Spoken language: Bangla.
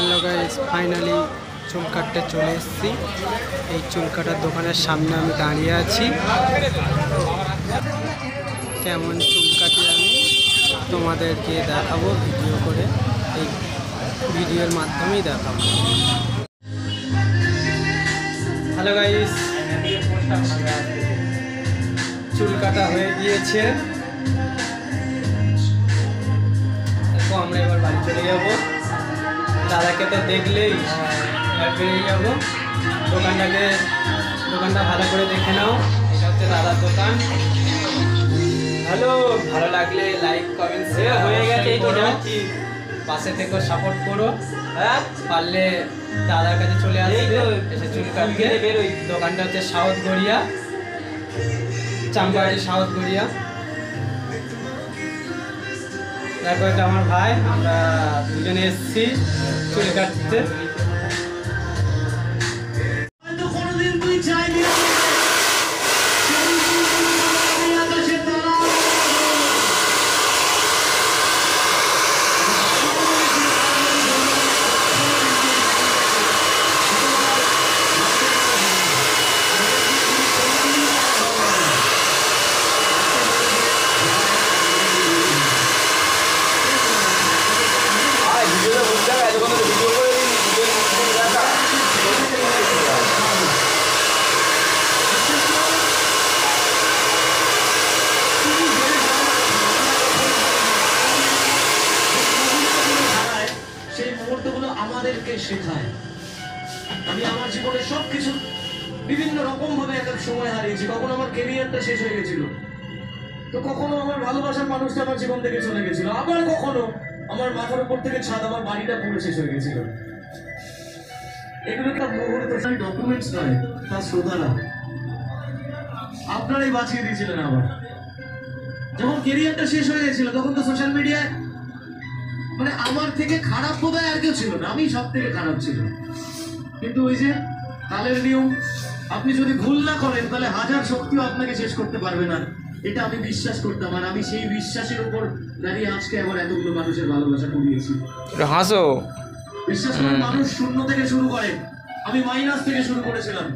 হ্যালো গাইস, ফাইনালি চুল কাটতে চলে এসেছি। এই চুল কাটার দোকানের সামনে আমি দাঁড়িয়ে আছি। কেমন চুল কাটি আমি তোমাদেরকে দেখাবো ভিডিও করে, এই ভিডিওর মাধ্যমেই দেখাবো। হ্যালো গাইস, চুল কাটা হয়ে গিয়েছে। দেখো আমরা এবার বাড়ি চলে যাবো। দাদাকে তো দেখলেই বেরিয়ে যাবো। দোকানটা ভালো করে দেখে নাও। এটা হচ্ছে দাদার দোকান। হ্যালো, ভালো লাগলে লাইক কমেন্ট শেয়ার হয়ে গেছে, পাশে থেকে সাপোর্ট করো। হ্যাঁ, পারলে দাদার কাছে চলে আসবে, এসে চুল কাটতে বেরোই। দোকানটা হচ্ছে সাউথ গড়িয়া, চাম্পাহাটি সাউথ গড়িয়া। দেখো এটা আমার ভাই, আমরা দুজনে এসেছি চুল কাটতে। আমাদেরকে শেখায়। আমি আমার জীবনে সবকিছু বিভিন্ন রকম ভাবে এক এক সময় হারিয়েছি। কখনো আমার ক্যারিয়ারটা শেষ হয়ে গেছিল, তো কখনো আমার ভালোবাসার মানুষটা আমার জীবন থেকে চলে গেছিল, আবার কখনো আমার মাথার উপর থেকে ছাদ, আমার বাড়িটা পুরো শেষ হয়ে গেছিল। এগুলো একটা মুহূর্ত, ডকুমেন্টস নয়, তার শ্রোতারা আপনারাই বাঁচিয়ে দিয়েছিলেন। আবার যখন ক্যারিয়ারটা শেষ হয়ে গেছিল তখন তো সোশ্যাল মিডিয়ায় মানে আমার থেকে খারাপ বোধহয় আর কেউ ছিল না, আমি সব থেকে খারাপ ছিল। কিন্তু ওই যে কালের নিয়ম, আপনি যদি ভুল না করেন তাহলে হাজার শক্তিও আপনাকে শেষ করতে পারবে না, এটা আমি বিশ্বাস করতাম। আর আমি সেই বিশ্বাসের উপর দাঁড়িয়ে আজকে আমার এতগুলো মানুষের ভালোবাসা কুড়িয়েছি। হাসো, বিশ্বাস করে মানুষ শূন্য থেকে শুরু করে, আমি মাইনাস থেকে শুরু করেছিলাম।